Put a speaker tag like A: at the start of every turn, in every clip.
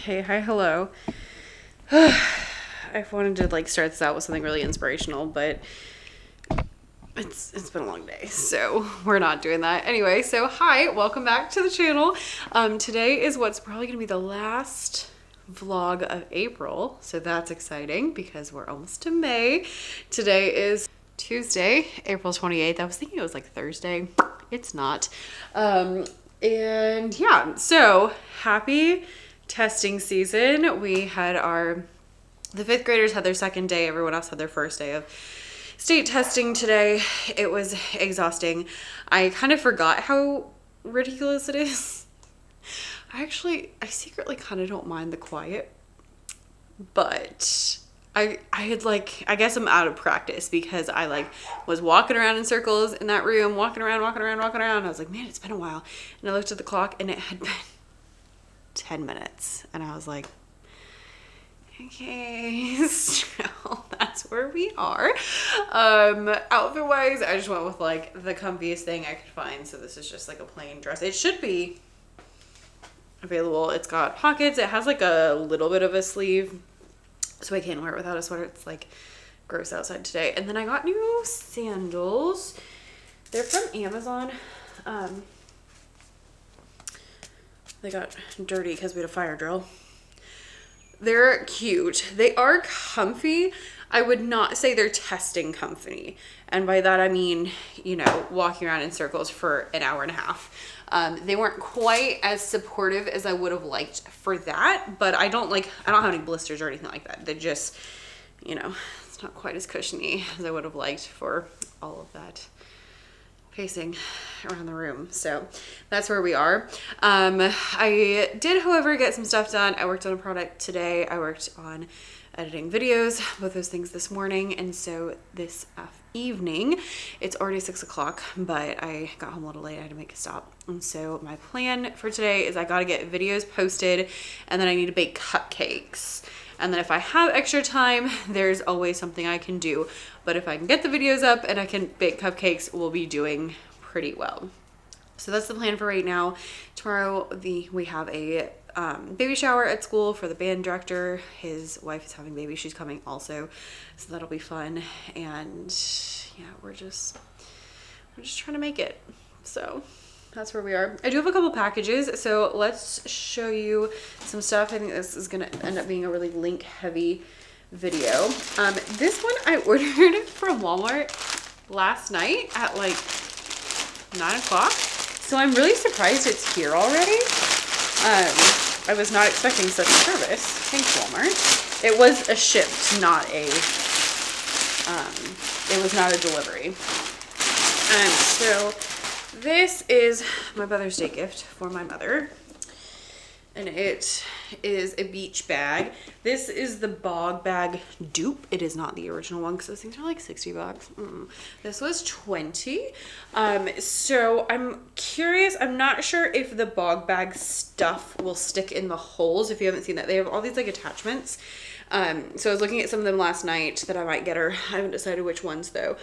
A: Okay, hi, hello. I wanted to start this out with something really inspirational, but it's been a long day, so we're not doing that. Anyway, so hi, welcome back to the channel. Today is what's probably gonna be the last vlog of April, so that's exciting because we're almost to May. Today is Tuesday, April 28th. I was thinking it was like Thursday. It's not. And yeah, so happy testing season. We had the fifth graders had their second day. Everyone else had their first day of state testing today. It was exhausting. I kind of forgot how ridiculous it is. I secretly kind of don't mind the quiet, but I I guess I'm out of practice because I was walking around in circles in that room, walking around. I was like, man, it's been a while. And I looked at the clock and it had been 10 minutes. And I was like, okay, so that's where we are. Outfit wise, I just went with the comfiest thing I could find. So this is just a plain dress. It should be available. It's got pockets. It has a little bit of a sleeve, so I can't wear it without a sweater. It's gross outside today. And then I got new sandals. They're from Amazon. They got dirty because we had a fire drill. They're cute. They are comfy. I would not say they're testing comfy. And by that I mean, walking around in circles for an hour and a half. They weren't quite as supportive as I would have liked for that, but I don't have any blisters or anything like that. They just, it's not quite as cushiony as I would have liked for all of that pacing around the room. So that's where we are. I did, however, get some stuff done. I worked on a product today. I worked on editing videos, both those things this morning. And so this evening, it's already 6 o'clock, but I got home a little late. I had to make a stop. And so my plan for today is I got to get videos posted, and then I need to bake cupcakes. And then if I have extra time, there's always something I can do. But if I can get the videos up and I can bake cupcakes, we'll be doing pretty well. So that's the plan for right now. Tomorrow we have a baby shower at school for the band director. His wife is having a baby. She's coming also. So that'll be fun. And yeah, we're just trying to make it. So that's where we are. I do have a couple packages, so let's show you some stuff. I think this is gonna end up being a really link heavy video. This one I ordered from Walmart last night at 9 o'clock. So I'm really surprised it's here already. I was not expecting such service. Thanks, Walmart. It was a shipped, not a, it was not a delivery. So this is my Mother's Day gift for my mother, and it is a beach bag. This is the Bog Bag dupe. It is not the original one because those things are 60 bucks. This was 20. So I'm curious. I'm not sure if the Bog Bag stuff will stick in the holes. If you haven't seen that, they have all these attachments. So I was looking at some of them last night that I might get her. I haven't decided which ones though.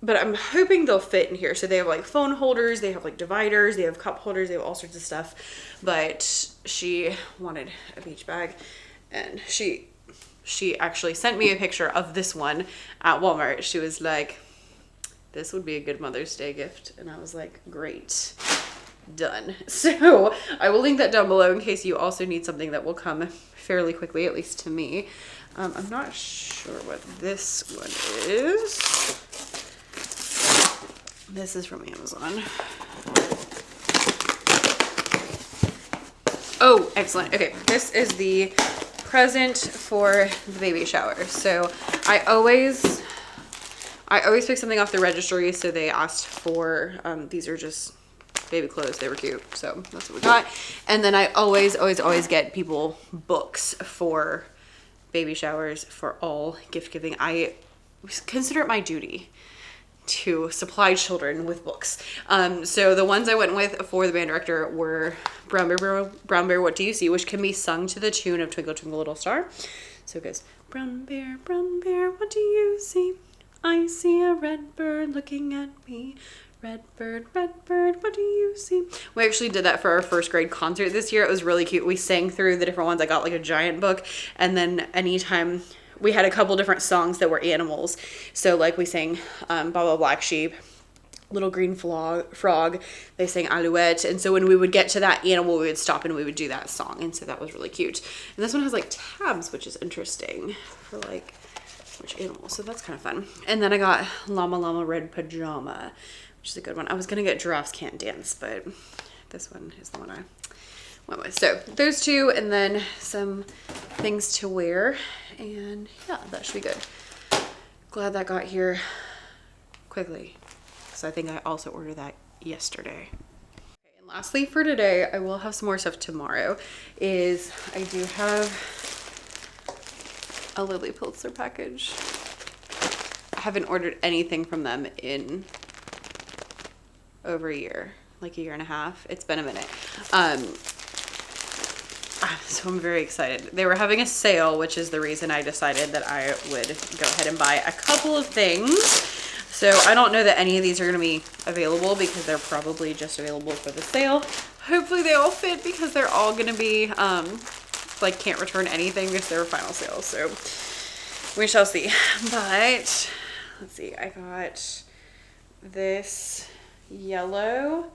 A: But I'm hoping they'll fit in here. So they have phone holders, they have dividers, they have cup holders, they have all sorts of stuff. But she wanted a beach bag, and she actually sent me a picture of this one at Walmart. She was like, this would be a good Mother's Day gift. And I was like, great, done. So I will link that down below in case you also need something that will come fairly quickly, at least to me. I'm not sure what this one is. This is from Amazon. Oh, excellent. Okay, this is the present for the baby shower. So I always pick something off the registry. So they asked for, these are just baby clothes. They were cute. So that's what we got. And then I always get people books for baby showers, for all gift giving. I consider it my duty to supply children with books. So the ones I went with for the band director were Brown Bear, What Do You See?, which can be sung to the tune of Twinkle Twinkle Little Star. So it goes, Brown Bear, what do you see? I see a red bird looking at me. red bird, what do you see? We actually did that for our first grade concert this year. It was really cute. We sang through the different ones. I got like a giant book, and then anytime we had a couple different songs that were animals. So like we sang Baba Black Sheep, Little Green Frog, they sang Alouette, and so when we would get to that animal, we would stop and we would do that song, and so that was really cute. And this one has like tabs, which is interesting for like which animal, so that's kind of fun. And then I got Llama Llama Red Pajama, which is a good one. I was gonna get Giraffes Can't Dance, but this one is the one I went with. So those two, and then some things to wear, and yeah, that should be good. Glad that got here quickly, because I think I also ordered that yesterday. Okay, and lastly for today, I will have some more stuff tomorrow, is I do have a Lily Pulitzer package. I haven't ordered anything from them in over a year, like a year and a half. It's been a minute. So I'm very excited. They were having a sale, which is the reason I decided that I would go ahead and buy a couple of things. So I don't know that any of these are going to be available because they're probably just available for the sale. Hopefully they all fit because they're all going to be like can't return anything because they're final sale, so we shall see. But let's see, I got this yellow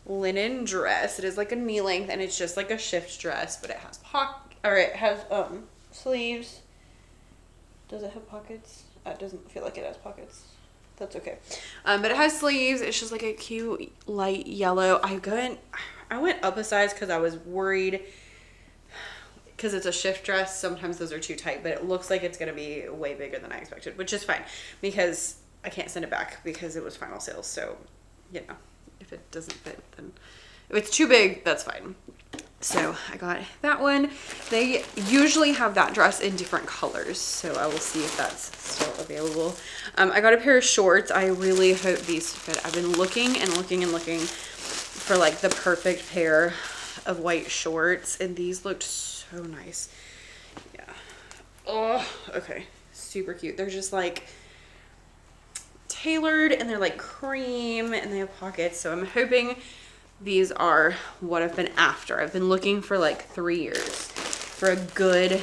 A: linen dress. It is like a knee length and it's just like a shift dress, but it has sleeves. Does it have pockets? It doesn't feel like it has pockets. That's okay. But it has sleeves. It's just like a cute light yellow. I went up a size because I was worried, because it's a shift dress, sometimes those are too tight, but it looks like it's going to be way bigger than I expected, which is fine because I can't send it back because it was final sales. So, you know, if it doesn't fit, then if it's too big, that's fine. So I got that one. They usually have that dress in different colors, so I will see if that's still available. I got a pair of shorts. I really hope these fit. I've been looking and looking and looking for like the perfect pair of white shorts, and these looked so nice. Yeah. Oh, okay. Super cute. They're just like tailored and they're like cream and they have pockets. So I'm hoping these are what I've been after. I've been looking for like 3 years for a good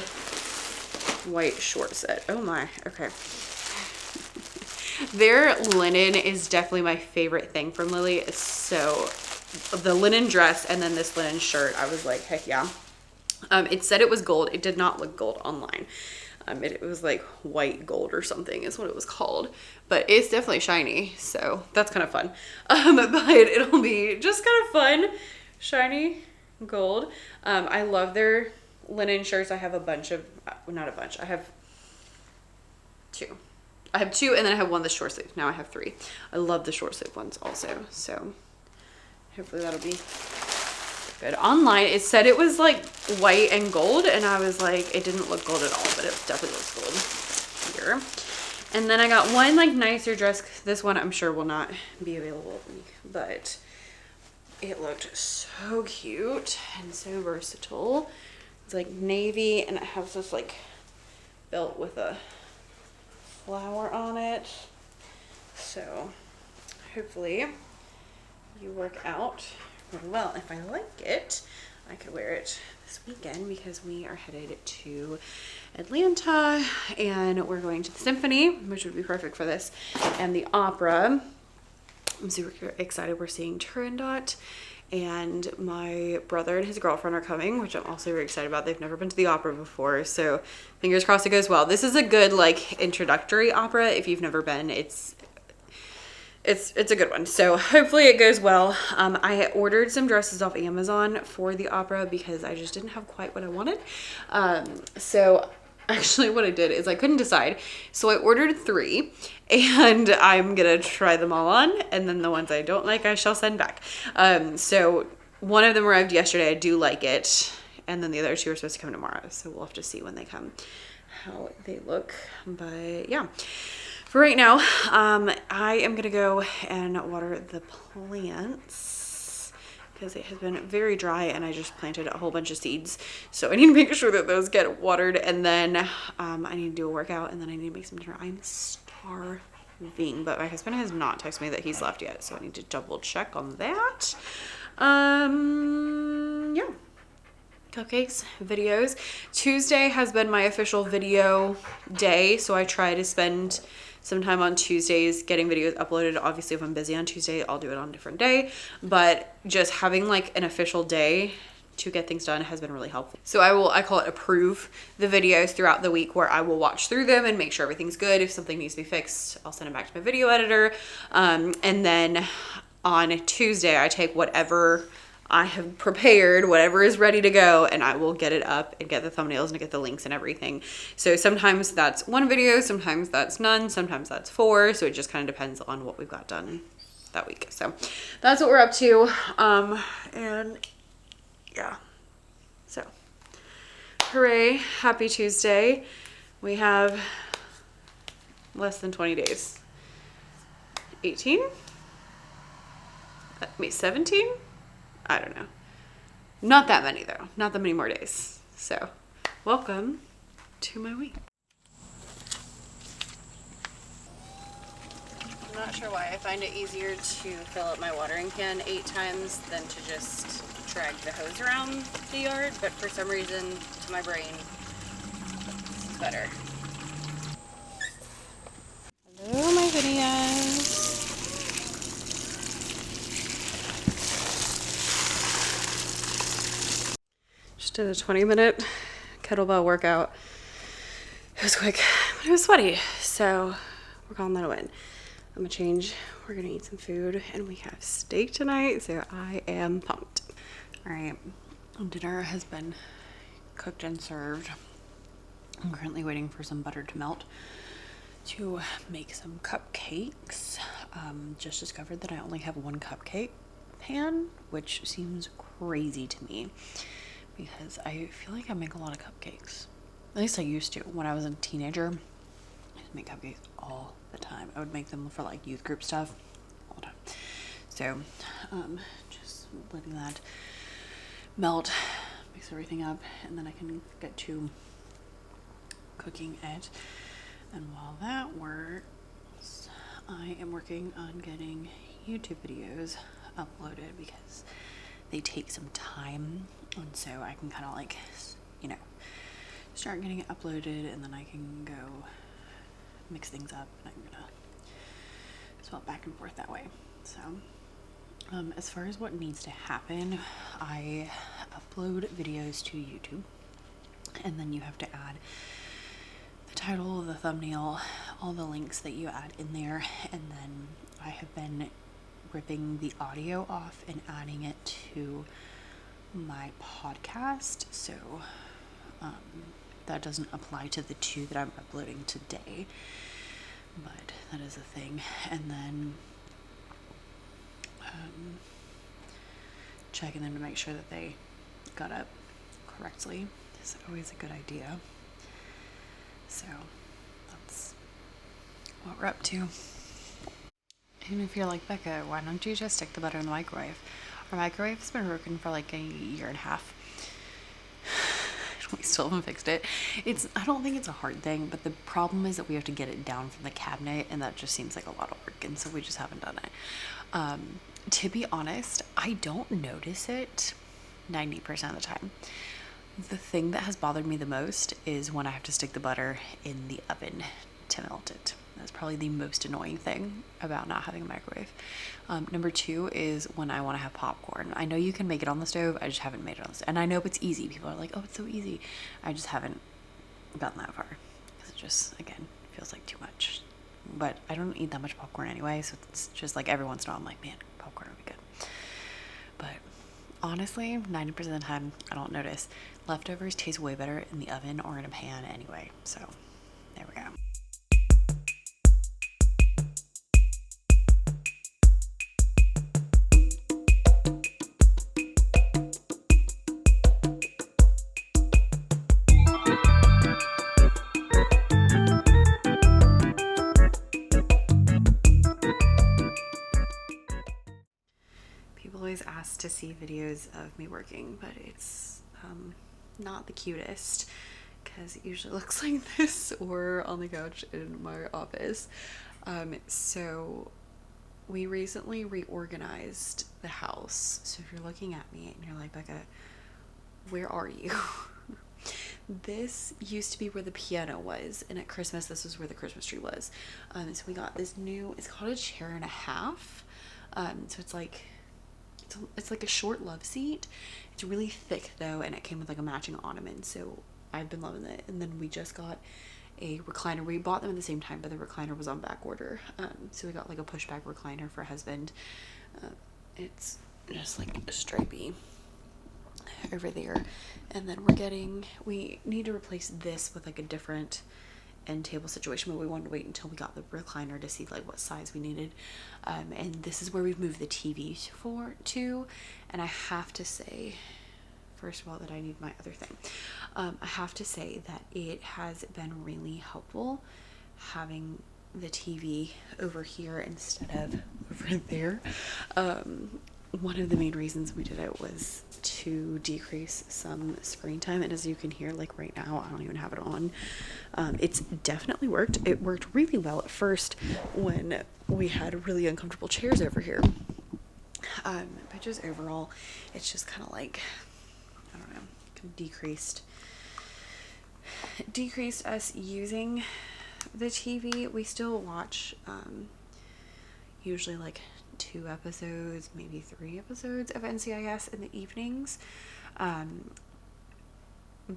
A: white short set. Oh my. Okay. Their linen is definitely my favorite thing from Lily. So the linen dress and then this linen shirt, I was like, heck yeah. It said it was gold. It did not look gold online. It was like white gold or something is what it was called, but it's definitely shiny, so that's kind of fun. But it'll be just kind of fun, shiny gold. I love their linen shirts. I have a bunch of, not a bunch, I have two. I have two, and then I have one that's short sleeve. Now I have 3. I love the short sleeve ones also, so hopefully that'll be good. Online it said it was like white and gold, and I was like, it didn't look gold at all, but it definitely looks gold here. And then I got one like nicer dress. This one I'm sure will not be available, but it looked so cute and so versatile. It's like navy and it has this like belt with a flower on it, so hopefully you work out well. If I like it, I could wear it this weekend because we are headed to Atlanta and we're going to the symphony, which would be perfect for this, and the opera. I'm super excited. We're seeing Turandot, and my brother and his girlfriend are coming, which I'm also very excited about. They've never been to the opera before, so fingers crossed it goes well. This is a good like introductory opera. If you've never been, it's a good one, so hopefully it goes well. I ordered some dresses off Amazon for the opera because I just didn't have quite what I wanted. So actually what I did is I couldn't decide, so I ordered 3 and I'm gonna try them all on, and then the ones I don't like I shall send back. So one of them arrived yesterday. I do like it, and then the other 2 are supposed to come tomorrow, so we'll have to see when they come how they look. But yeah, for right now, I am gonna go and water the plants because it has been very dry and I just planted a whole bunch of seeds. So I need to make sure that those get watered, and then I need to do a workout, and then I need to make some dinner. I'm starving. leaving, but my husband has not texted me that he's left yet, so I need to double check on that. Yeah. Cupcakes, videos. Tuesday has been my official video day, so I try to spend some time on Tuesdays getting videos uploaded. Obviously, if I'm busy on Tuesday, I'll do it on a different day, but just having like an official day to get things done has been really helpful. So I call it approve the videos throughout the week, where I will watch through them and make sure everything's good. If something needs to be fixed, I'll send it back to my video editor. And then on Tuesday, I take whatever I have prepared, whatever is ready to go, and I will get it up and get the thumbnails and get the links and everything. So sometimes that's one video, sometimes that's none, sometimes that's 4. So it just kind of depends on what we've got done that week. So that's what we're up to. And yeah, so hooray, happy Tuesday. We have less than 20 days. 18? Wait, 17? I don't know. Not that many though. Not that many more days. So welcome to my week. I'm not sure why. I find it easier to fill up my watering can 8 times than to just drag the hose around the yard, but for some reason, to my brain, it's better. Hello, my videos. Just did a 20-minute kettlebell workout. It was quick, but it was sweaty, so we're calling that a win. I'm gonna change. We're gonna eat some food, and we have steak tonight, so I am pumped. All right, dinner has been cooked and served. I'm currently waiting for some butter to melt to make some cupcakes. Just discovered that I only have one cupcake pan, which seems crazy to me because I feel like I make a lot of cupcakes. At least I used to. When I was a teenager, I used to make cupcakes all the time. I would make them for like youth group stuff all the time. So just letting that melt, mix everything up, and then I can get to cooking it. And while that works, I am working on getting YouTube videos uploaded because they take some time, and so I can kind of like, you know, start getting it uploaded, and then I can go mix things up, and I'm gonna swap back and forth that way. So as far as what needs to happen, I upload videos to YouTube, and then you have to add the title, the thumbnail, all the links that you add in there, and then I have been ripping the audio off and adding it to my podcast, so that doesn't apply to the 2 that I'm uploading today, but that is a thing. And then checking them to make sure that they got up correctly is always a good idea. So that's what we're up to. And if you're like, Becca, why don't you just stick the butter in the microwave? Our microwave has been broken for like a year and a half. We still haven't fixed it. I don't think it's a hard thing, but the problem is that we have to get it down from the cabinet, and that just seems like a lot of work, and so we just haven't done it. To be honest, I don't notice it 90% of the time. The thing that has bothered me the most is when I have to stick the butter in the oven to melt it. That's probably the most annoying thing about not having a microwave. Number 2 is when I want to have popcorn. I know you can make it on the stove. I just haven't made it on the stove. And I know it's easy. People are like, oh, it's so easy. I just haven't gotten that far. Because it just, again, feels like too much. But I don't eat that much popcorn anyway. So it's just like every once in a while I'm like, man, popcorn would be good. But honestly, 90% of the time, I don't notice. Leftovers taste way better in the oven or in a pan anyway. So there we go. Asked to see videos of me working, but it's not the cutest because it usually looks like this or on the couch in my office. So we recently reorganized the house. So if you're looking at me and you're like, Becca, where are you? This used to be where the piano was, and at Christmas, this was where the Christmas tree was. So we got this new, it's called a chair and a half. So it's like a short love seat. It's really thick though, and it came with like a matching ottoman. So I've been loving it. And then we just got a recliner. We bought them at the same time, but the recliner was on back order. So we got like a pushback recliner for husband. It's just like stripey over there. And then we need to replace this with like a different end table situation, but we wanted to wait until we got the recliner to see like what size we needed. And this is where we've moved the TV to. And I have to say, first of all, that I need my other thing. I have to say that it has been really helpful having the TV over here instead of over there. One of the main reasons we did it was to decrease some screen time, and as you can hear, like right now I don't even have it on. It's definitely worked. It worked really well at first when we had really uncomfortable chairs over here, but just overall it's just kind of like, I don't know, decreased us using the TV. We still watch usually like 2 episodes, maybe 3 episodes of NCIS in the evenings.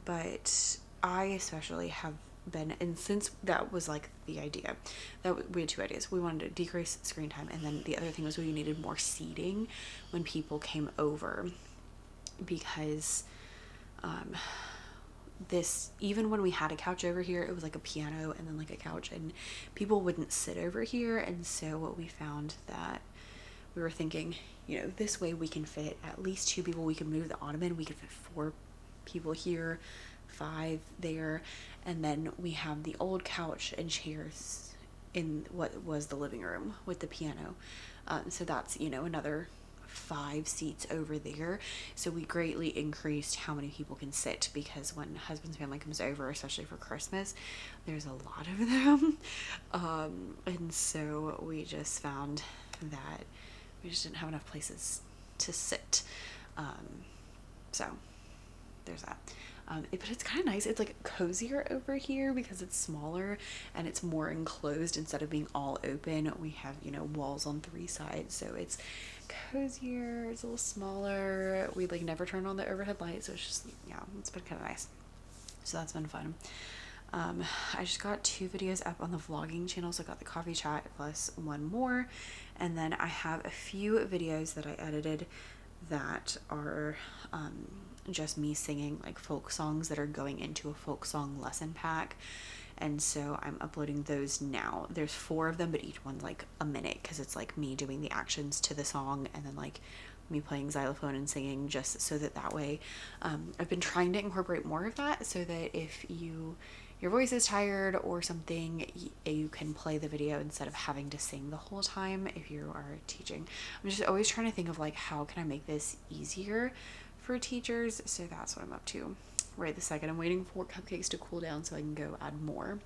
A: But I especially have been, and since that was like the idea, that we had 2 ideas. We wanted to decrease screen time, and then the other thing was we needed more seating when people came over, because this, even when we had a couch over here, it was like a piano and then like a couch, and people wouldn't sit over here. And so what we found, that we were thinking, you know, this way we can fit at least 2 people. We could move the ottoman, we could fit 4 people here, 5 there, and then we have the old couch and chairs in what was the living room with the piano. So that's, you know, another 5 seats over there. So we greatly increased how many people can sit, because when husband's family comes over, especially for Christmas, there's a lot of them. And so we just found that we just didn't have enough places to sit. So there's that. But it's kind of nice. It's like cozier over here because it's smaller and it's more enclosed instead of being all open. We have, you know, walls on 3 sides, so it's cozier. It's a little smaller. We like never turn on the overhead light, so it's just, yeah, it's been kind of nice. So that's been fun. I just got 2 videos up on the vlogging channel. So I got the coffee chat plus 1 more, and then I have a few videos that I edited that are just me singing like folk songs that are going into a folk song lesson pack. And so I'm uploading those now. There's 4 of them, but each one's like a minute, because it's like me doing the actions to the song and then like me playing xylophone and singing, just so that way I've been trying to incorporate more of that, so that if your voice is tired or something, you can play the video instead of having to sing the whole time if you are teaching. I'm just always trying to think of like, how can I make this easier for teachers? So that's what I'm up to right this second. I'm waiting for cupcakes to cool down so I can go add more.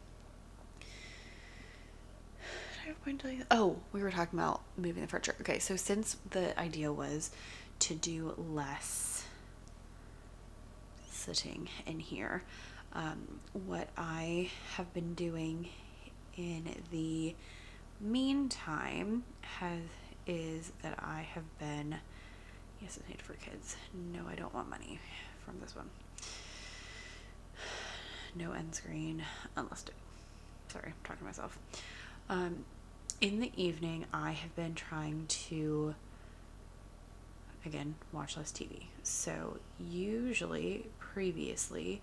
A: Oh, we were talking about moving the furniture. Okay, so since the idea was to do less sitting in here, what I have been doing in the meantime is that I have been, yes, it's made for kids. No, I don't want money from this one. No end screen unlisted. Sorry, I'm talking to myself. In the evening, I have been trying to, again, watch less TV. So usually, previously,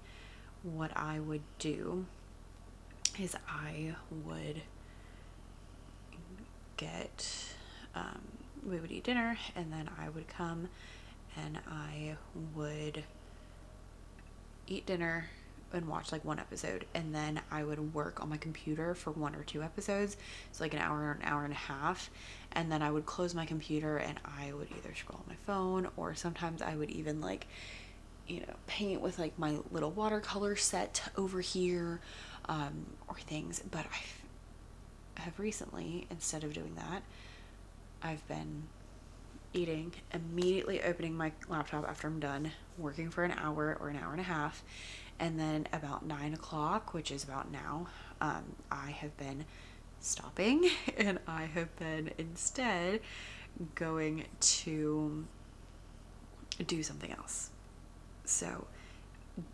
A: what I would do is I would we would eat dinner, and then I would come and I would eat dinner and watch like 1 episode, and then I would work on my computer for 1 or 2 episodes, so like an hour or an hour and a half, and then I would close my computer and I would either scroll on my phone, or sometimes I would even like, you know, paint with like my little watercolor set over here, or things. But have recently, instead of doing that, I've been eating, immediately opening my laptop after I'm done working for an hour or an hour and a half, and then about 9 o'clock, which is about now, I have been stopping and I have been instead going to do something else. So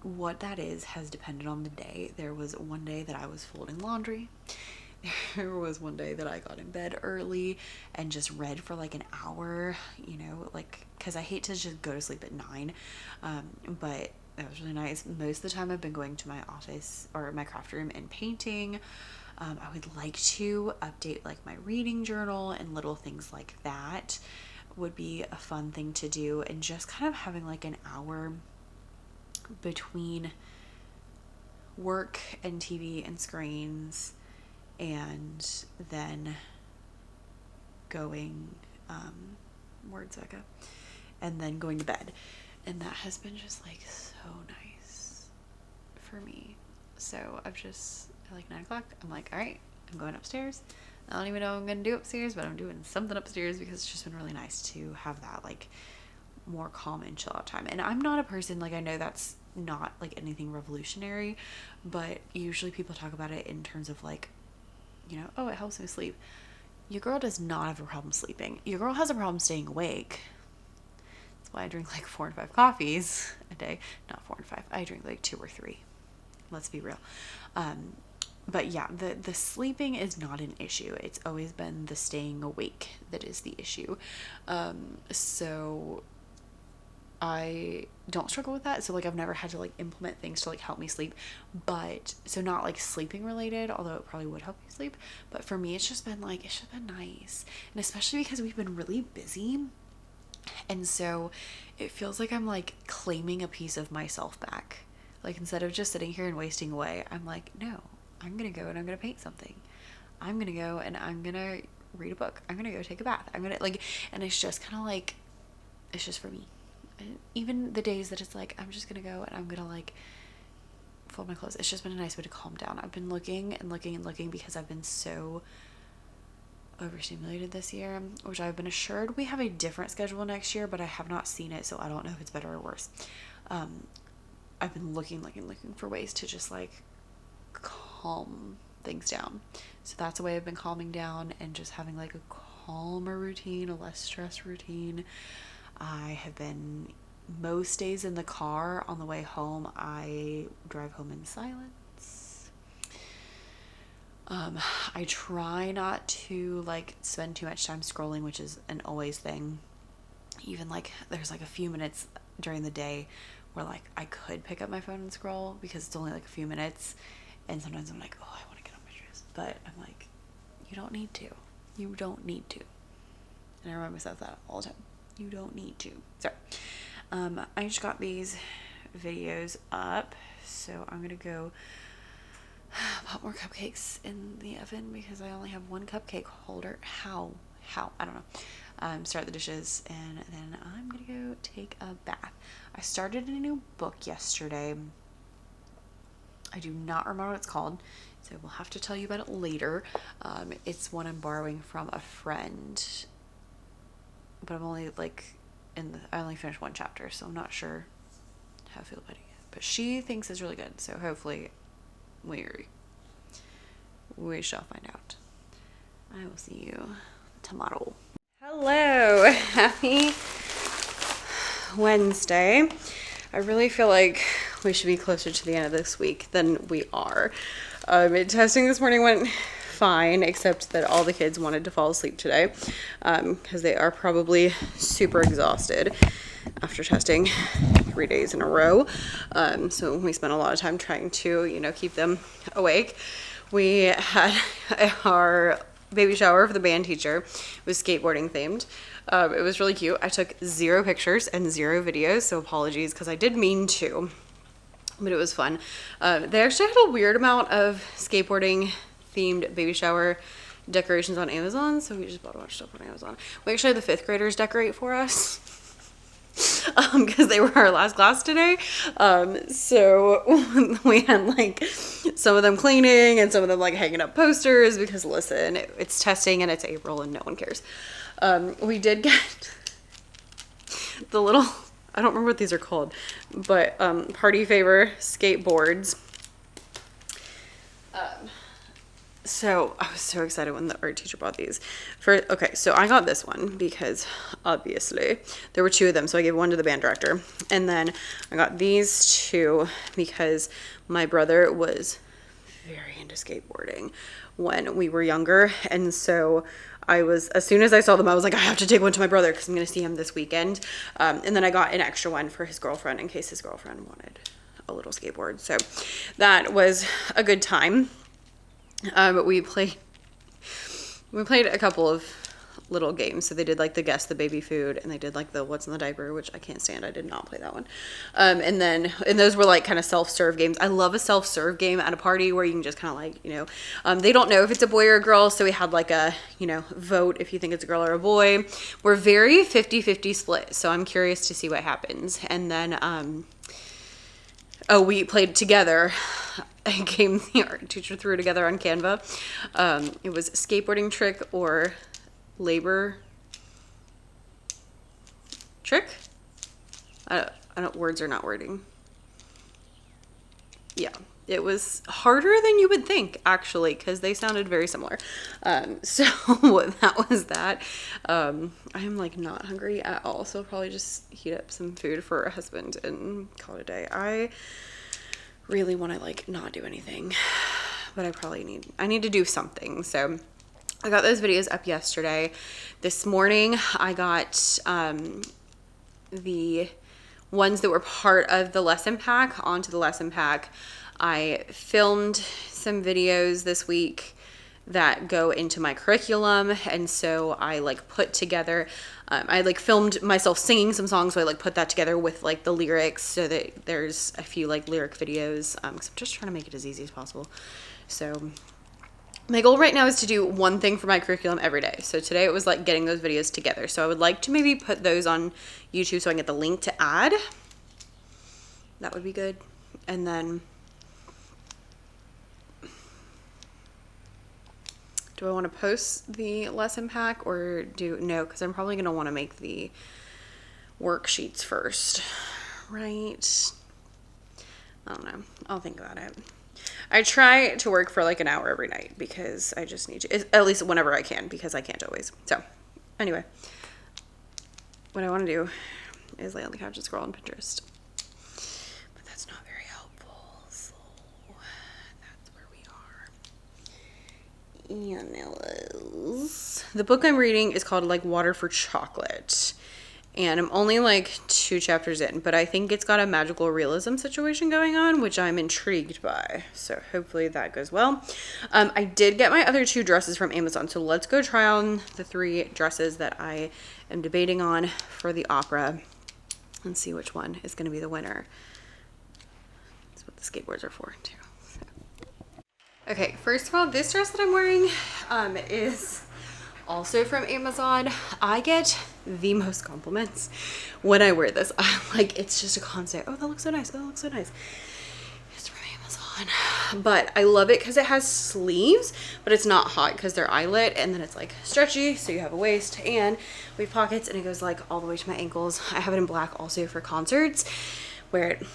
A: what that is has depended on the day. There was one day that I was folding laundry. There was one day that I got in bed early and just read for like an hour, you know, like, because I hate to just go to sleep at 9. But that was really nice. Most of the time I've been going to my office or my craft room and painting. I would like to update like my reading journal, and little things like that would be a fun thing to do. And just kind of having like an hour between work and TV and screens, and then going and then going to bed. And that has been just like so nice for me. So I've just, at like 9 o'clock, I'm like, all right, I'm going upstairs. I don't even know what I'm gonna do upstairs, but I'm doing something upstairs because it's just been really nice to have that like more calm and chill out time. And I'm not a person, like, I know that's not like anything revolutionary, but usually people talk about it in terms of like, you know, oh, it helps me sleep. Your girl does not have a problem sleeping. Your girl has a problem staying awake. That's why I drink like 4 and 5 coffees a day. Not 4 and 5. I drink like 2 or 3. Let's be real. But yeah, the sleeping is not an issue. It's always been the staying awake that is the issue. So I don't struggle with that. So like I've never had to like implement things to like help me sleep, but so not like sleeping related, although it probably would help me sleep. But for me, it's just been nice. And especially because we've been really busy. And so it feels like I'm like claiming a piece of myself back. Like instead of just sitting here and wasting away, I'm like, no, I'm going to go and I'm going to paint something. I'm going to go and I'm going to read a book. I'm going to go take a bath. I'm going to like, and it's just kind of like, it's just for me. And even the days that it's like, I'm just going to go and I'm going to like fold my clothes. It's just been a nice way to calm down. I've been looking and looking and looking because I've been so overstimulated this year, which I've been assured we have a different schedule next year, but I have not seen it. So I don't know if it's better or worse. I've been looking for ways to just like calm things down. So that's a way I've been calming down and just having like a calmer routine, a less stress routine. I have been most days in the car. On the way home, I drive home in silence. I try not to like spend too much time scrolling, which is an always thing. Even like there's like a few minutes during the day where like I could pick up my phone and scroll because it's only like a few minutes, and sometimes I'm like, oh, I want to get on my dress, but I'm like, you don't need to. And I remind myself that all the time. You don't need to. Sorry. I just got these videos up, so I'm gonna go pop more cupcakes in the oven because I only have one cupcake holder. How? I don't know. Start the dishes, and then I'm gonna go take a bath. I started a new book yesterday. I do not remember what it's called, so we'll have to tell you about it later. It's one I'm borrowing from a friend, but I'm only like I only finished one chapter, so I'm not sure how I feel about it yet. But she thinks it's really good, so hopefully we shall find out. I will see you tomorrow. Hello, happy Wednesday. I really feel like we should be closer to the end of this week than we are. Testing this morning went fine, except that all the kids wanted to fall asleep today because they are probably super exhausted after testing 3 days in a row. So we spent a lot of time trying to, keep them awake. We had our baby shower for the band teacher. It was skateboarding themed. It was really cute. I took 0 pictures and 0 videos, so apologies because I did mean to, but it was fun. They actually had a weird amount of skateboarding themed baby shower decorations on Amazon, so we just bought a bunch of stuff on Amazon. We actually had the 5th graders decorate for us. because they were our last class today. So we had like some of them cleaning and some of them like hanging up posters because listen, it's testing and it's April and no one cares. We did get the little, I don't remember what these are called, but party favor skateboards. So I was so excited when the art teacher bought these. Okay, so I got this one because obviously there were two of them, so I gave one to the band director. And then I got these two because my brother was very into skateboarding when we were younger. And so as soon as I saw them, I was like, I have to take one to my brother because I'm going to see him this weekend. And then I got an extra one for his girlfriend in case his girlfriend wanted a little skateboard. So that was a good time. But we played a couple of little games. So they did like the guess the baby food and they did like the what's in the diaper, which I can't stand. I did not play that one. And those were like kind of self-serve games. I love a self-serve game at a party where you can just kind of like, they don't know if it's a boy or a girl. So we had like a, vote if you think it's a girl or a boy. We're very 50-50 split. So I'm curious to see what happens. And then, we played together a game the art teacher threw together on Canva. It was skateboarding trick or labor trick. I don't, words are not wording. Yeah, it was harder than you would think actually, because they sounded very similar. So that was that. I'm like not hungry at all, so I'll probably just heat up some food for a husband and call it a day. I really want to like not do anything, but I need to do something. So I got those videos up yesterday. This morning I got the ones that were part of the lesson pack onto the lesson pack. I filmed some videos this week that go into my curriculum, and so I like put together I like filmed myself singing some songs, so I like put that together with like the lyrics so that there's a few like lyric videos, because I'm just trying to make it as easy as possible. So my goal right now is to do one thing for my curriculum every day. So today it was like getting those videos together, so I would like to maybe put those on YouTube so I can get the link to add. That would be good. And then do I want to post the lesson pack or no, because I'm probably going to want to make the worksheets first, right? I don't know. I'll think about it. I try to work for like an hour every night because I just need to, at least whenever I can, because I can't always. So anyway, what I want to do is lay on the couch and scroll on Pinterest. But that's not very helpful. So that's where we are. Anyways, the book I'm reading is called like Water for Chocolate, and I'm only like 2 chapters in, but I think it's got a magical realism situation going on, which I'm intrigued by, so hopefully that goes well. I did get my other 2 dresses from Amazon, so let's go try on the 3 dresses that I am debating on for the opera and see which one is going to be the winner. That's what the skateboards are for too. Okay, first of all, this dress that I'm wearing is also from Amazon. I get the most compliments when I wear this. Like, it's just a constant, oh, that looks so nice. Oh, that looks so nice. It's from Amazon. But I love it because it has sleeves, but it's not hot because they're eyelet, and then it's like stretchy, so you have a waist, and we have pockets, and it goes like all the way to my ankles. I have it in black also for concerts. Wear it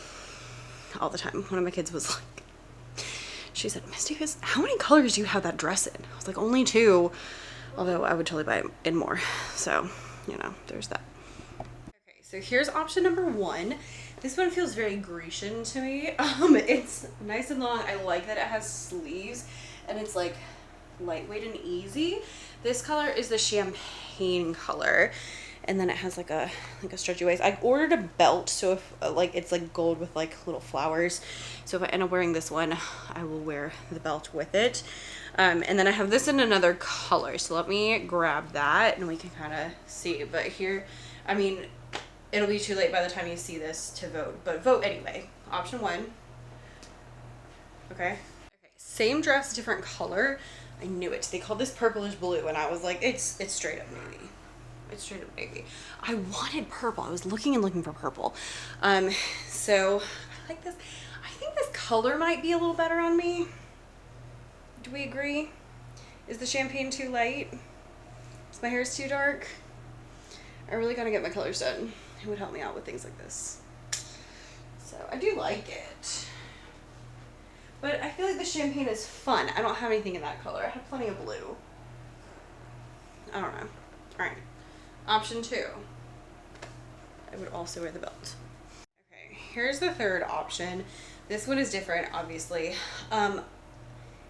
A: all the time. One of my kids was like, she said, Misty, how many colors do you have that dress in? I was like, only 2. Although I would totally buy it in more. So, there's that. Okay, so here's option number 1. This one feels very Grecian to me. It's nice and long. I like that it has sleeves and it's like lightweight and easy. This color is the champagne color. And then it has like a stretchy waist. I ordered a belt, so if it's like gold with like little flowers. So if I end up wearing this one, I will wear the belt with it. And then I have this in another color. So let me grab that and we can kind of see. But here, I mean, it'll be too late by the time you see this to vote. But vote anyway. Option 1. Okay. Same dress, different color. I knew it. They called this purplish blue, and I was like, it's straight up navy. It's straight up navy. I wanted purple. I was looking and looking for purple. So I like this. I think this color might be a little better on me. Do we agree? Is the champagne too light? Is my hair too dark? I really gotta get my colors done. It would help me out with things like this. So I do like it. But I feel like the champagne is fun. I don't have anything in that color. I have plenty of blue. I don't know. Alright. Option 2. I would also wear the belt. Okay, here's the third option. This one is different, obviously.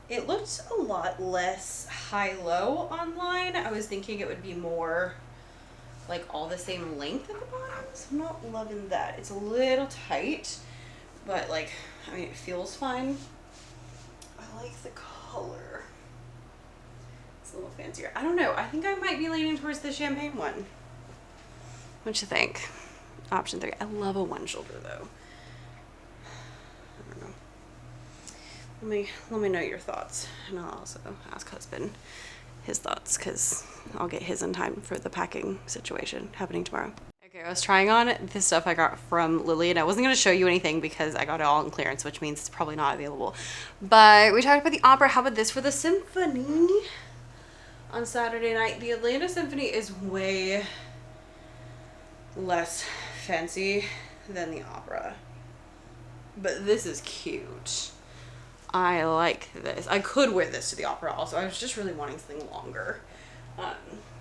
A: It looked a lot less high-low online. I was thinking it would be more like all the same length at the bottoms. I'm not loving that. It's a little tight, but like, I mean, it feels fine. I like the color. It's a little fancier. I don't know. I think I might be leaning towards the champagne one. What you think? Option 3. I love a one shoulder though. I don't know. Let me know your thoughts, and I'll also ask husband his thoughts because I'll get his in time for the packing situation happening tomorrow. Okay, I was trying on this stuff I got from Lily, and I wasn't going to show you anything because I got it all in clearance, which means it's probably not available. But we talked about the opera. How about this for the symphony on Saturday night? The Atlanta Symphony is way less fancy than the opera, but this is cute. I like this. I could wear this to the opera also. I was just really wanting something longer,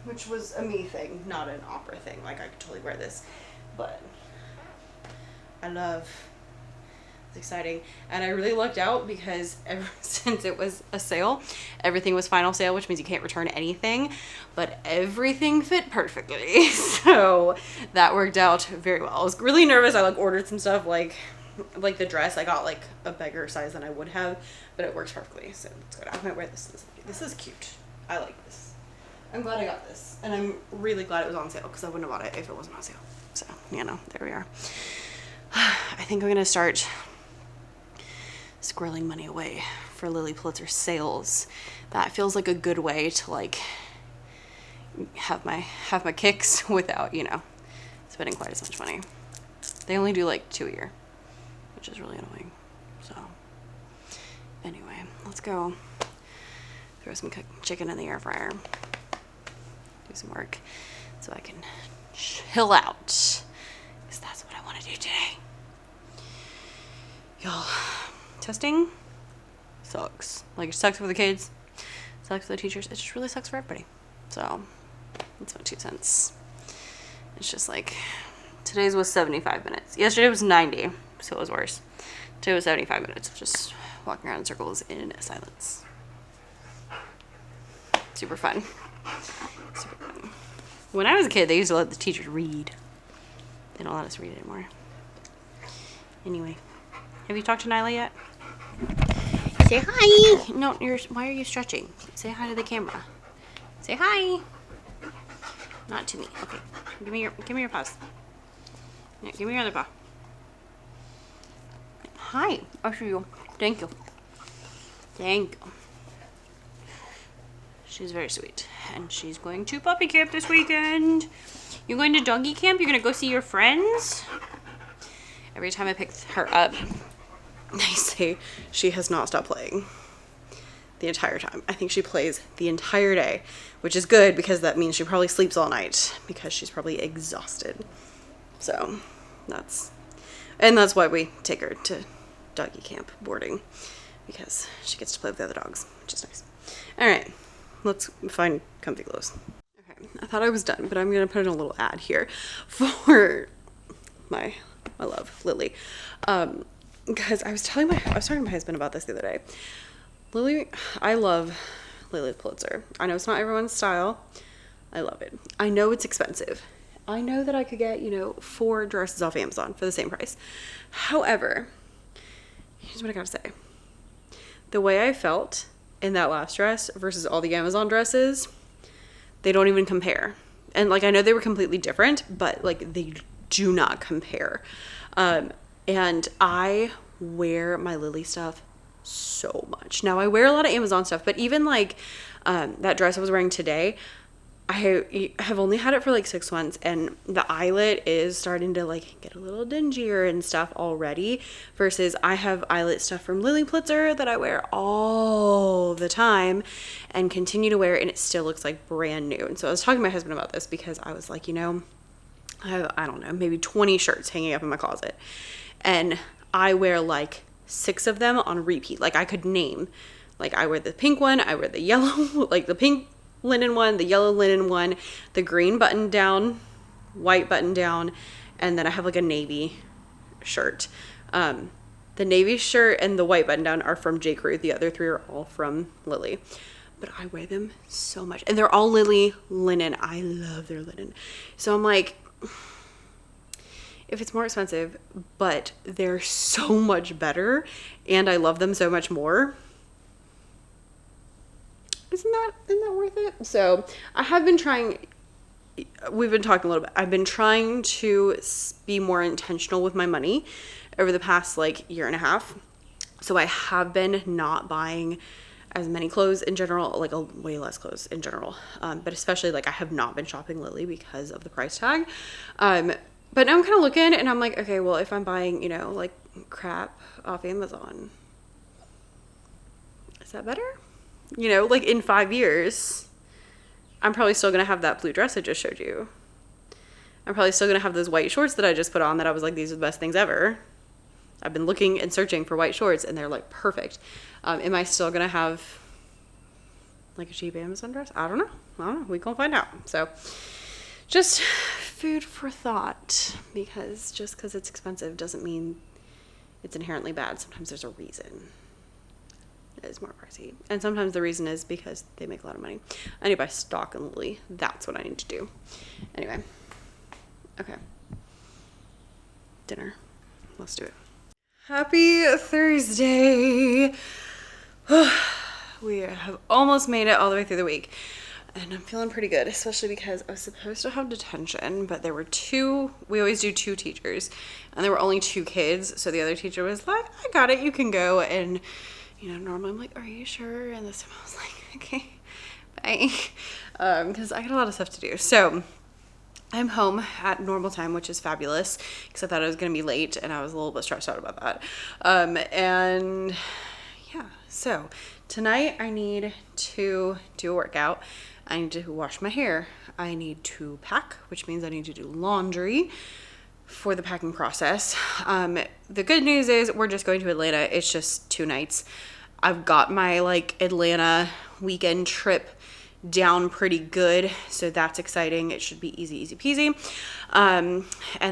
A: which was a me thing, not an opera thing. Like, I could totally wear this, but I love, it's exciting. And I really lucked out because ever since it was a sale, everything was final sale, which means you can't return anything, but everything fit perfectly. So that worked out very well. I was really nervous. I like ordered some stuff like the dress. I got like a bigger size than I would have, but it works perfectly. So it's good. I might wear this. This is cute. I like this. I'm glad I got this, and I'm really glad it was on sale because I wouldn't have bought it if it wasn't on sale. So, you know, there we are. I think I'm gonna start squirreling money away for Lily Pulitzer sales. That feels like a good way to like have my kicks without, you know, spending quite as much money. They only do like 2 a year, which is really annoying. So anyway, let's go throw some chicken in the air fryer, do some work so I can chill out, because that's what I want to do today. Y'all, testing sucks. Like, it sucks for the kids, sucks for the teachers, it just really sucks for everybody. So that's my 2 cents. It's just like, today's was 75 minutes. Yesterday was 90, so it was worse. Today was 75 minutes of just walking around in circles in silence. Super fun. Super fun. When I was a kid, they used to let the teachers read. They don't let us read anymore. Anyway, have you talked to Nyla yet? Say hi. No, why are you stretching? Say hi to the camera. Say hi. Not to me. Okay. Give me your paws. Yeah, give me your other paw. Hi. I see you. Thank you. Thank you. She's very sweet. And she's going to puppy camp this weekend. You're going to doggy camp? You're going to go see your friends? Every time I pick her up, they say she has not stopped playing the entire time. I think she plays the entire day, which is good because that means she probably sleeps all night because she's probably exhausted. So that's why we take her to doggy camp boarding, because she gets to play with the other dogs, which is nice. All right, let's find comfy clothes. Okay, I thought I was done, but I'm gonna put in a little ad here for my love, Lily, because I was talking to my husband about this the other day. Lily, I love Lily Pulitzer. I know it's not everyone's style. I love it. I know it's expensive. I know that I could get, 4 dresses off Amazon for the same price. However, here's what I gotta say. The way I felt in that last dress versus all the Amazon dresses, they don't even compare. And like, I know they were completely different, but like, they do not compare. And I wear my Lily stuff so much. Now I wear a lot of Amazon stuff, but even like, that dress I was wearing today, I have only had it for like 6 months, and the eyelet is starting to like get a little dingier and stuff already, versus I have eyelet stuff from Pulitzer that I wear all the time and continue to wear, and it still looks like brand new. And so I was talking to my husband about this because I was like, I have, I don't know, maybe 20 shirts hanging up in my closet, and I wear like 6 of them on repeat. Like I could name, like I wear the pink one, I wear the yellow, like the pink linen one, the yellow linen one, the green button down, white button down, and then I have like a navy shirt. The navy shirt and the white button down are from J. Crew. The other 3 are all from Lily. But I wear them so much, and they're all Lily linen. I love their linen. So I'm like, if it's more expensive, but they're so much better, and I love them so much more, isn't that worth it? So I have been trying, we've been talking a little bit, I've been trying to be more intentional with my money over the past like year and a half. So I have been not buying as many clothes in general, like way less clothes in general. But especially like I have not been shopping Lily because of the price tag. But now I'm kind of looking and I'm like, okay, well, if I'm buying, like crap off Amazon, is that better? Like in 5 years, I'm probably still going to have that blue dress I just showed you. I'm probably still going to have those white shorts that I just put on that I was like, these are the best things ever. I've been looking and searching for white shorts and they're like perfect. Am I still going to have like a cheap Amazon dress? I don't know. We gonna find out. So just food for thought, because just because it's expensive doesn't mean it's inherently bad. Sometimes there's a reason it is more pricey. And sometimes the reason is because they make a lot of money. I need to buy stock in Lily. That's what I need to do. Anyway. Okay. Dinner. Let's do it. Happy Thursday. We have almost made it all the way through the week. And I'm feeling pretty good, especially because I was supposed to have detention, but there were 2, we always do 2 teachers, and there were only 2 kids. So the other teacher was like, I got it, you can go. And normally I'm like, are you sure? And this time I was like, okay, bye. Because I got a lot of stuff to do. So I'm home at normal time, which is fabulous, because I thought I was going to be late, and I was a little bit stressed out about that. And yeah, so tonight I need to do a workout. I need to wash my hair. I need to pack, which means I need to do laundry for the packing process. The good news is we're just going to Atlanta. It's just 2 nights. I've got my like Atlanta weekend trip down pretty good, so that's exciting. It should be easy peasy. And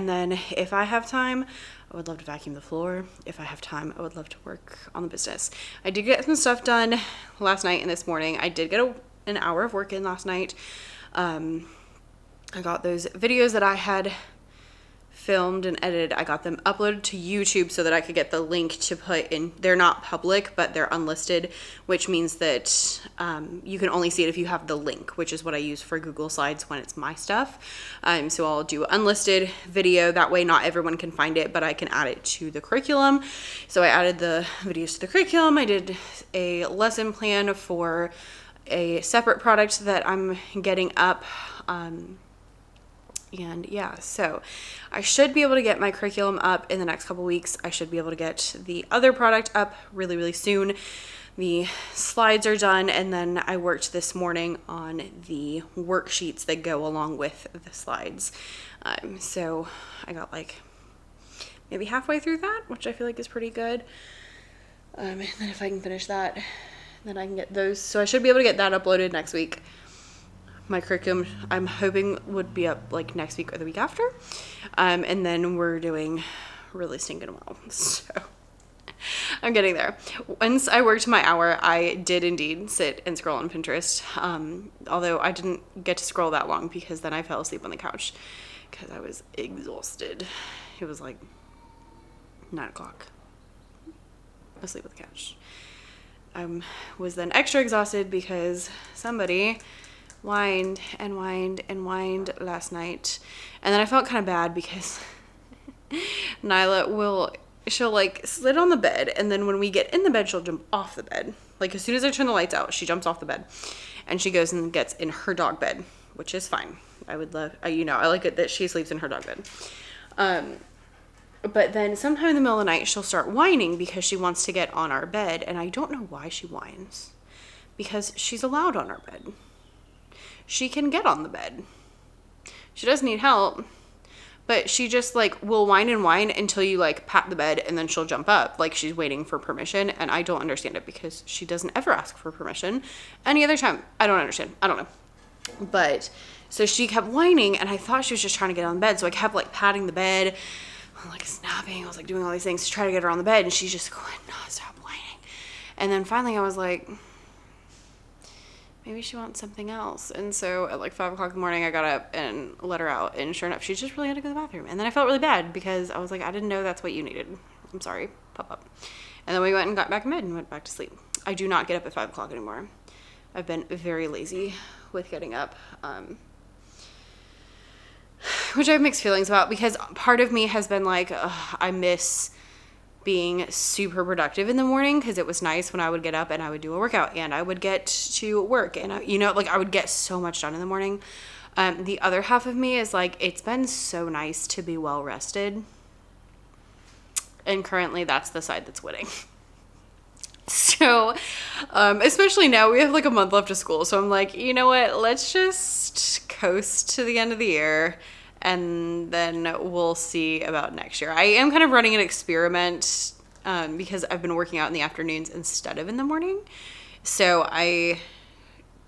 A: then if I have time, I would love to vacuum the floor. If I have time, I would love to work on the business. I did get some stuff done last night and this morning. I did get an hour of work in last night. I got those videos that I had filmed and edited. I got them uploaded to YouTube so that I could get the link to put in. They're not public, but they're unlisted, which means that you can only see it if you have the link, which is what I use for Google Slides when it's my stuff. So I'll do unlisted video. That way not everyone can find it, but I can add it to the curriculum. So I added the videos to the curriculum. I did a lesson plan for a separate product that I'm getting up. And yeah, so I should be able to get my curriculum up in the next couple weeks. I should be able to get the other product up really, really soon. The slides are done, and then I worked this morning on the worksheets that go along with the slides. So I got like maybe halfway through that, which I feel like is pretty good. And then if I can finish that, then I can get those. So I should be able to get that uploaded next week. My curriculum, I'm hoping, would be up like next week or the week after. And then we're doing really stinking well. So I'm getting there. Once I worked my hour, I did indeed sit and scroll on Pinterest. Although I didn't get to scroll that long because then I fell asleep on the couch because I was exhausted. It was like 9 o'clock. Asleep on the couch. I was then extra exhausted because somebody whined last night, and then I felt kind of bad because Nyla she'll like sit on the bed, and then when we get in the bed she'll jump off the bed. Like as soon as I turn the lights out, she jumps off the bed and she goes and gets in her dog bed, which is fine. I would love, I like it that she sleeps in her dog bed. But then sometime in the middle of the night, she'll start whining because she wants to get on our bed. And I don't know why she whines. Because she's allowed on our bed. She can get on the bed. She does need help. But she just, like, will whine and whine until you, like, pat the bed and then she'll jump up. Like, she's waiting for permission. And I don't understand it because she doesn't ever ask for permission. Any other time, I don't understand. I don't know. But, so she kept whining and I thought she was just trying to get on the bed. So I kept, like, patting the bed. Like snapping, I was like doing all these things to try to get her on the bed, and she's just going, no, stop whining. And then finally I was like, maybe she wants something else. And so at like 5 o'clock in the morning, I got up and let her out, and sure enough, she just really had to go to the bathroom. And then I felt really bad because I was like, I didn't know that's what you needed. I'm sorry, pop up. And then we went and got back in bed and went back to sleep. I do not get up at 5 o'clock anymore. I've been very lazy with getting up. Which I have mixed feelings about because part of me has been like, I miss being super productive in the morning because it was nice when I would get up and I would do a workout and I would get to work and, I would get so much done in the morning. The other half of me is like, it's been so nice to be well rested. And currently that's the side that's winning. So, especially now we have like a month left of school. So I'm like, you know what, let's just coast to the end of the year and then we'll see about next year. I am kind of running an experiment, because I've been working out in the afternoons instead of in the morning. So I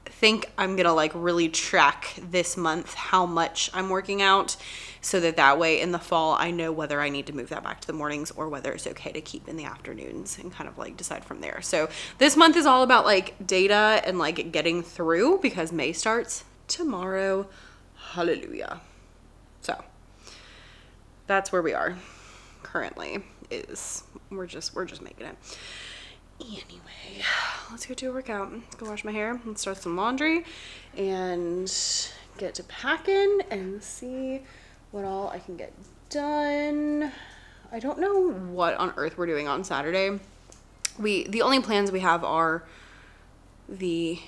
A: think I'm going to like really track this month how much I'm working out so that way in the fall I know whether I need to move that back to the mornings or whether it's okay to keep in the afternoons and kind of like decide from there. So this month is all about like data and like getting through because May starts tomorrow. Hallelujah. So that's where we are currently is we're just making it. Anyway, let's go do a workout. Let's go wash my hair and start some laundry and get to packing and see what all I can get done. I don't know what on earth we're doing on Saturday. The only plans we have are the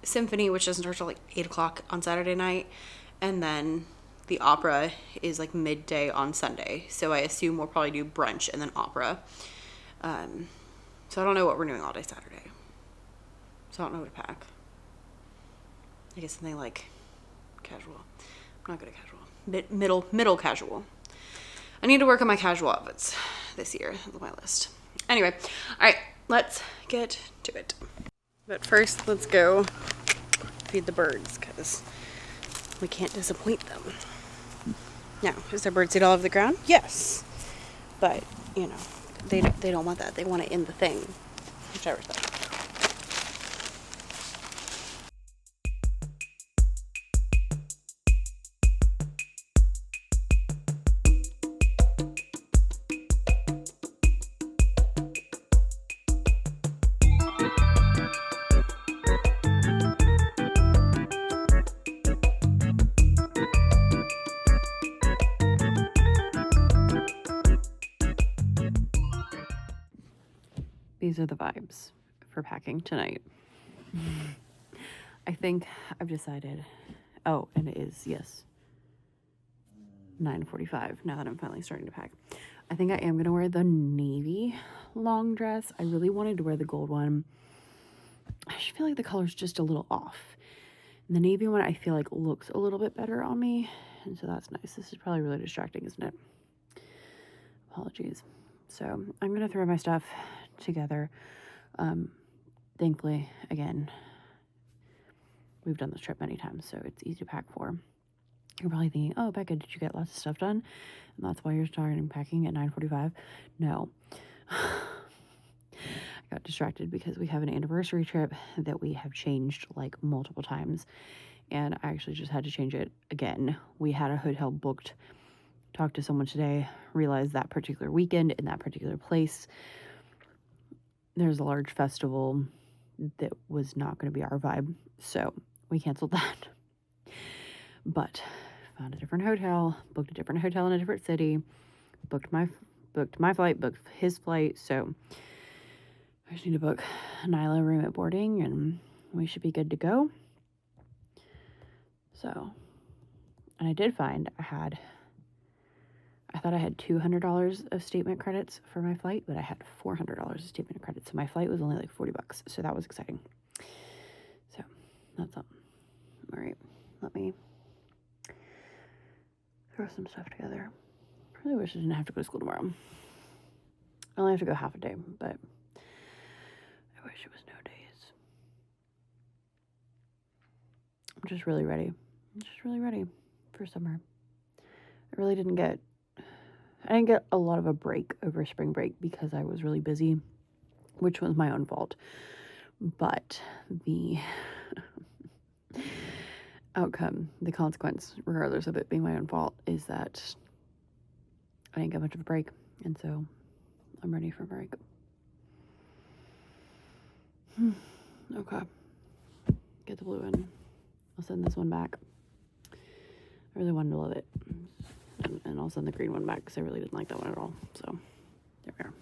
A: symphony, which doesn't start till like 8 o'clock on Saturday night, and then the opera is like midday on Sunday. So I assume we'll probably do brunch and then opera. So I don't know what we're doing all day Saturday. So I don't know what to pack. I guess something like casual. I'm not good at casual. Middle casual. I need to work on my casual outfits this year. That's on my list. Anyway, all right, let's get to it. But first, let's go feed the birds because we can't disappoint them. Now, is there birdseed all over the ground? Yes. But, they don't want that. They want it in the thing, which I respect. These are the vibes for packing tonight. I think I've decided. Oh, and it is, yes, 9:45 now that I'm finally starting to pack. I think I am going to wear the navy long dress. I really wanted to wear the gold one. I just feel like the color's just a little off. And the navy one I feel like looks a little bit better on me. And so that's nice. This is probably really distracting, isn't it? Apologies. So I'm going to throw my stuff together. Thankfully, again, we've done this trip many times, so it's easy to pack for. You're probably thinking, oh, Becca, did you get lots of stuff done? And that's why you're starting packing at 9:45? No. I got distracted because we have an anniversary trip that we have changed like multiple times, and I actually just had to change it again. We had a hotel booked, talked to someone today, realized that particular weekend in that particular place there's a large festival that was not going to be our vibe, so we canceled that. But found a different hotel, booked a different hotel in a different city, booked my flight, booked his flight, so I just need to book Nyla a room at boarding, and we should be good to go. So, and I did find I thought I had $200 of statement credits for my flight, but I had $400 of statement credits. So my flight was only like $40. So that was exciting. So that's up. All right. Let me throw some stuff together. I really wish I didn't have to go to school tomorrow. I only have to go half a day, but I wish it was no days. I'm just really ready. I'm just really ready for summer. I didn't get a lot of a break over spring break because I was really busy, which was my own fault. But the outcome, the consequence, regardless of it being my own fault, is that I didn't get much of a break. And so I'm ready for a break. Okay. Get the blue in. I'll send this one back. I really wanted to love it. And I'll send the green one back because I really didn't like that one at all. So there we are.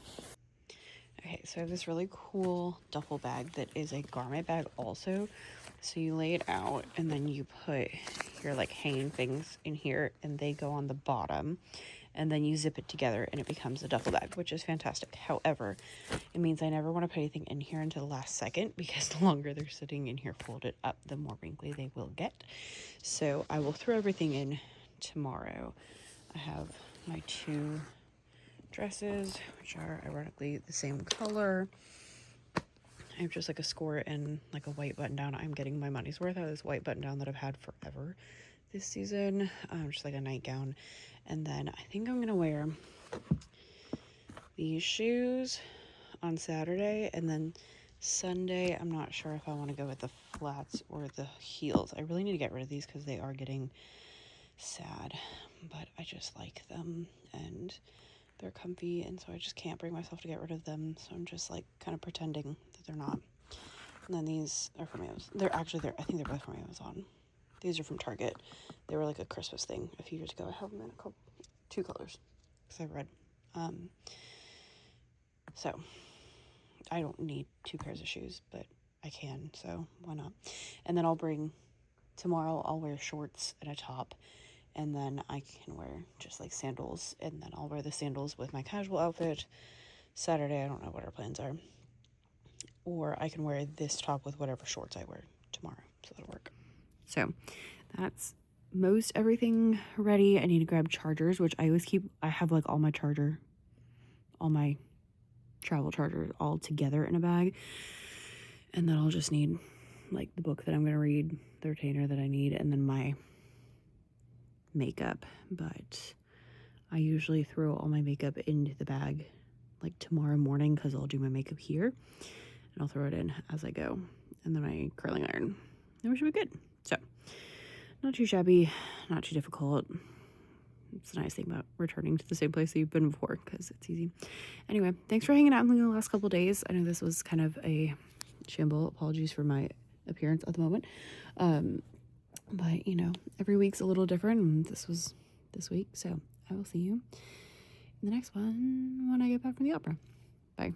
A: Okay, so I have this really cool duffel bag that is a garment bag also. So you lay it out and then you put your like hanging things in here and they go on the bottom. And then you zip it together and it becomes a duffel bag, which is fantastic. However, it means I never want to put anything in here until the last second because the longer they're sitting in here folded up, the more wrinkly they will get. So I will throw everything in tomorrow. I have my 2 dresses, which are ironically the same color. I have just like a skirt and like a white button down. I'm getting my money's worth out of this white button down that I've had forever this season. Just like a nightgown. And then I think I'm gonna wear these shoes on Saturday, and then Sunday I'm not sure if I want to go with the flats or the heels. I really need to get rid of these because they are getting sad, but I just like them and they're comfy, and so I just can't bring myself to get rid of them. So I'm just like kind of pretending that they're not. And then these are from Amazon. I think they're both from Amazon. These are from Target. They were like a Christmas thing a few years ago. I have them in 2 colors because I read. So I don't need 2 pairs of shoes, but I can, so why not? And then tomorrow I'll wear shorts and a top, and then I can wear just like sandals, and then I'll wear the sandals with my casual outfit. Saturday, I don't know what our plans are. Or I can wear this top with whatever shorts I wear tomorrow, so that'll work. So that's most everything ready. I need to grab chargers, which I always keep. I have like all my travel chargers all together in a bag. And then I'll just need like the book that I'm going to read, the retainer that I need, and then my makeup. But I usually throw all my makeup into the bag like tomorrow morning because I'll do my makeup here and I'll throw it in as I go. And then my curling iron. And we should be good. So not too shabby, not too difficult. It's a nice thing about returning to the same place that you've been before because it's easy. Anyway, thanks for hanging out with me the last couple of days. I know this was kind of a shamble. Apologies for my appearance at the moment. But, you know, every week's a little different, and this was this week. So I will see you in the next one when I get back from the opera. Bye.